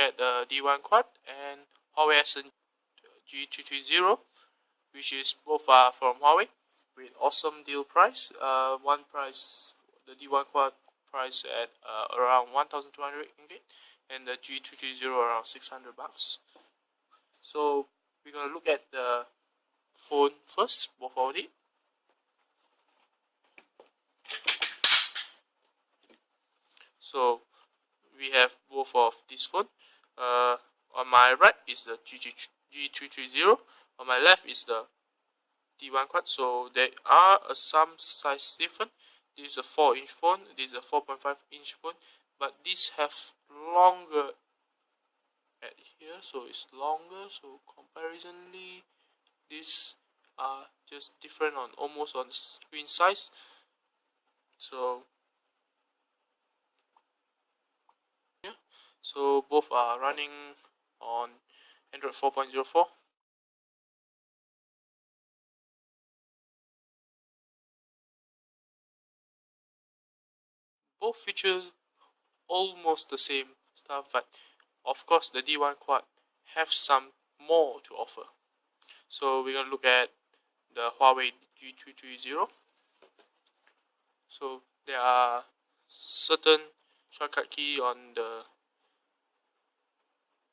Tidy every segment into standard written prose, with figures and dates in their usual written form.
at the D1 Quad and Huawei G330, which is both are from Huawei with awesome deal price. One price, the D1 Quad price at around 1,200 ringgit, and the G330 around 600 bucks. So we're gonna look at the phone first, both of it. So we have both of this phone. On my right is the G330. On my left is the D1 Quad. So there are some size different. This is a 4-inch phone. This is a 4.5-inch phone. But these have longer at here, so it's longer. So comparisonly, these are just different on almost on the screen size. So so both are running on Android 4.04. Both features almost the same stuff, but of course the D1 Quad have some more to offer. So we're gonna look at the Huawei G330. So there are certain shortcut key on the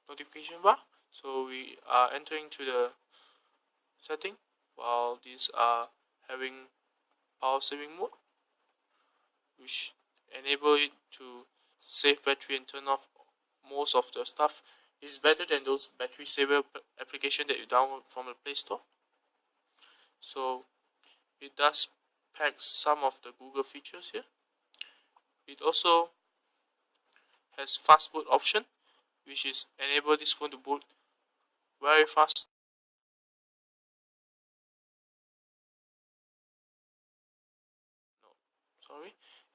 notification bar. So we are entering to the setting, while these are having power saving mode, which enable it to save battery and turn off most of the stuff. It's better than those battery saver application that you download from the Play Store. So it does pack some of the Google features here. It also has fast boot option, which is enable this phone to boot very fast.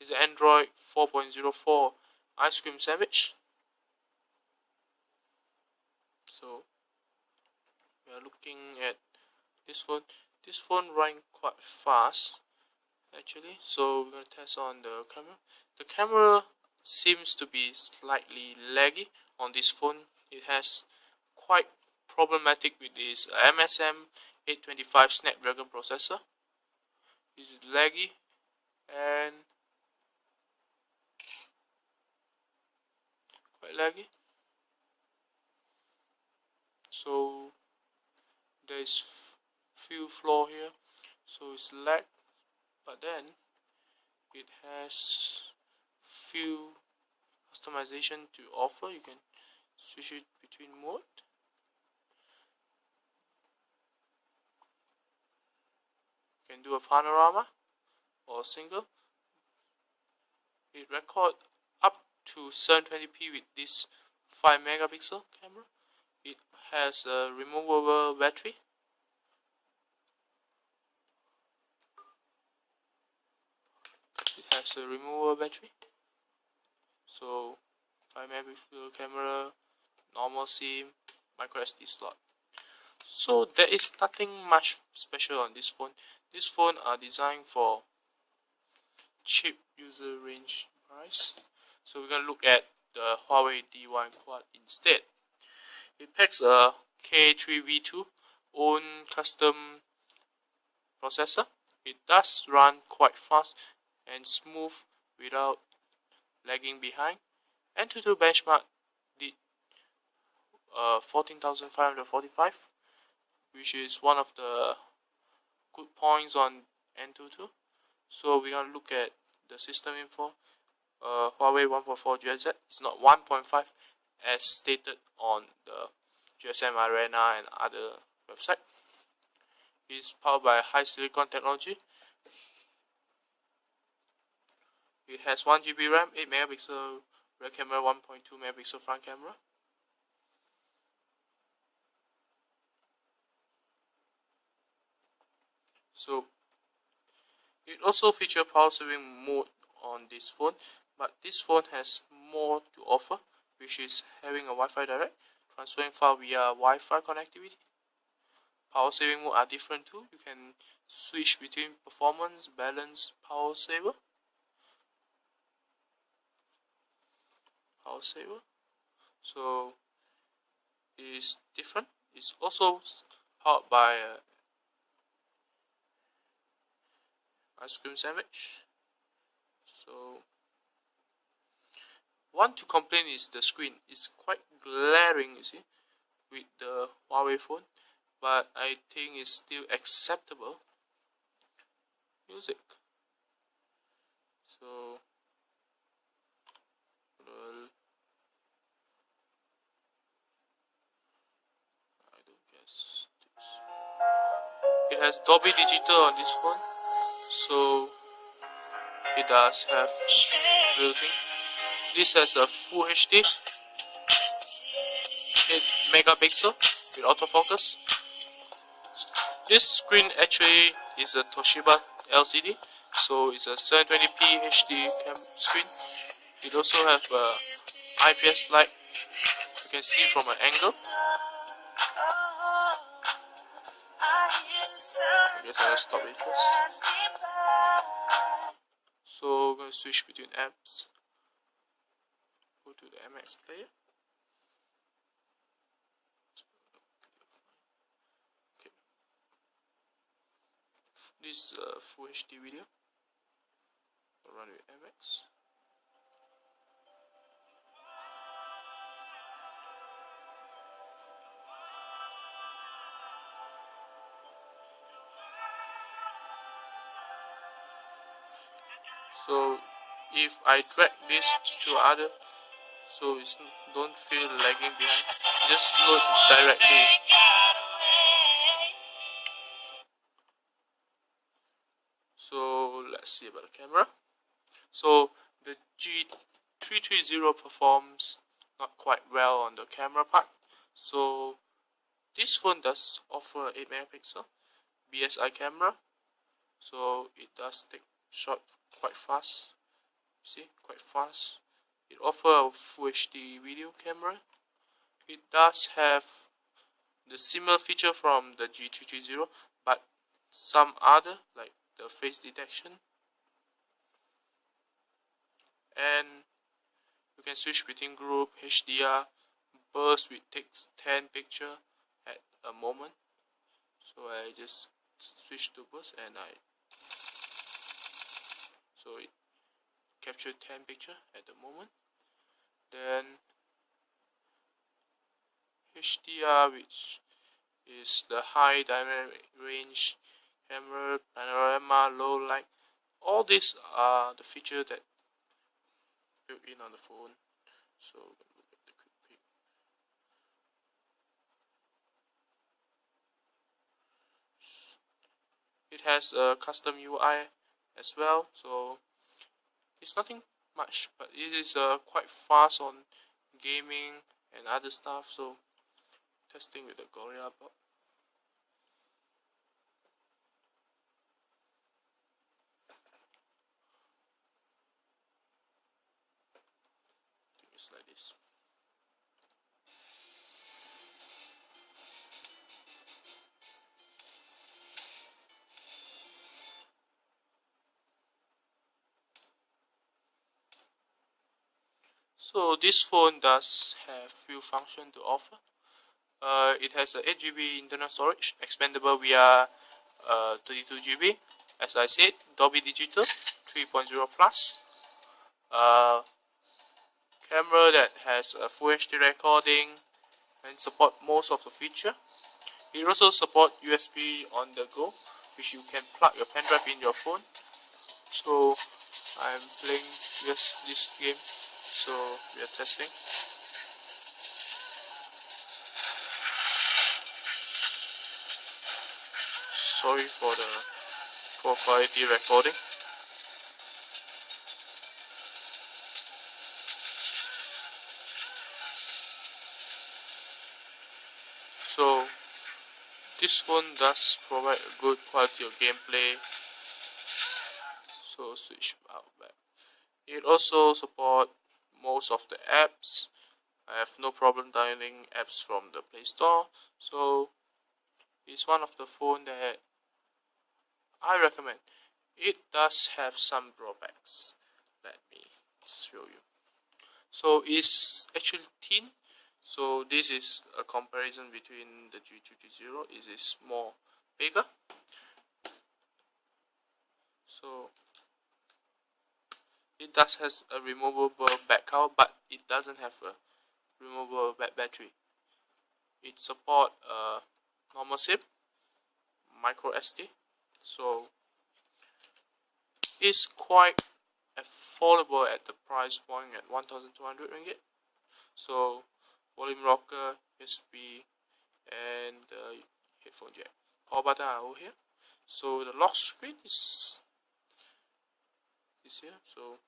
Is the Android 4.04 ice cream sandwich. So we are looking at this phone. This phone running quite fast actually. So we're gonna test on the camera. The camera seems to be slightly laggy on this phone. It has quite problematic with this MSM 825 Snapdragon processor. It's laggy and quite laggy. So there is few flaw here. So it's lag, but then it has few customization to offer. You can switch it between mode. You can do a panorama or single. It record up to 720p with this 5 megapixel camera. It has a removable battery. It has a removable battery. So 5 megapixel camera, normal SIM, micro SD slot. So there is nothing much special on this phone. This phone are designed for cheap user range price. So we're gonna look at the Huawei D1 Quad instead. It packs a K3V2 own custom processor. It does run quite fast and smooth without lagging behind. Antutu benchmark did 14,545, which is one of the good points on Antutu. So we're gonna look at the system info. Huawei 1.4 GHz. It's not 1.5 as stated on the GSM Arena and other website. It's powered by high silicon technology. It has 1 GB RAM, 8 megapixel rear camera, 1.2 megapixel front camera. So it also features power saving mode on this phone, but this phone has more to offer, which is having a Wi-Fi direct, transferring file via Wi-Fi connectivity. Power saving mode are different too. You can switch between performance, balance, power saver. So is different. It's also powered by ice cream sandwich. So one to complain is the screen. It's quite glaring, you see, with the Huawei phone, but I think it's still acceptable music. So I don't guess this. It has Dolby Digital on this phone, so it does have real thing. This has a full HD, 8 megapixel with autofocus. This screen actually is a Toshiba LCD, so it's a 720p HD screen. It also has a IPS light. You can see from an angle. I guess I'll stop it first. So I'm going to switch between apps. Go to the MX player. Okay. This is a full HD video. I'll run with MX. So if I drag this to other, so it don't feel lagging behind, just load directly. So let's see about the camera. So the G330 performs not quite well on the camera part. So this phone does offer 8 megapixel BSI camera, so it does take shot quite fast. See, quite fast. It offers a full HD video camera. It does have the similar feature from the G330, but some other, like the face detection, and you can switch between group, HDR, burst, which takes 10 pictures at a moment. So I just switch to burst, and so it captured 10 pictures at the moment. Then HDR, which is the high dynamic range camera, panorama, low light. All these are the features that built in on the phone. So look at the quick pick. It has a custom UI as well, so it's nothing much, but it is quite fast on gaming and other stuff. So testing with the Gorilla Bot. I think it's like this. So this phone does have few functions to offer. It has a 8GB internal storage, expandable via 32GB. As I said, Dolby Digital 3.0 plus. Camera that has a full HD recording and support most of the feature. It also supports USB on the go, which you can plug your pen drive in your phone. So I'm playing this game, so we are testing. Sorry for the poor quality recording. So this phone does provide a good quality of gameplay. So switch out back. It also supports most of the apps. I have no problem downloading apps from the Play Store. So it's one of the phone that I recommend. It does have some drawbacks. Let me show you. So it's actually thin, So this is a comparison between the G330. It is more bigger. So it does has a removable back cover, but it doesn't have a removable back battery. It support normal SIM, micro SD. So it's quite affordable at the price point at 1,200 ringgit. So volume rocker, USB, and headphone jack. Power button are over here. So the lock screen is here. So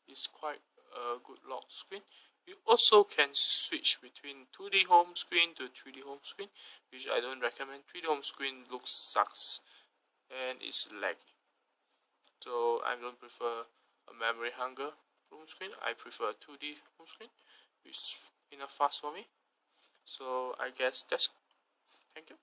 it's quite a good lock screen. You also can switch between 2D home screen to 3D home screen, which I don't recommend. 3D home screen looks sucks and it's laggy. So I don't prefer a memory hunger home screen. I prefer 2D home screen, which is enough fast for me. So I guess that's. Thank you.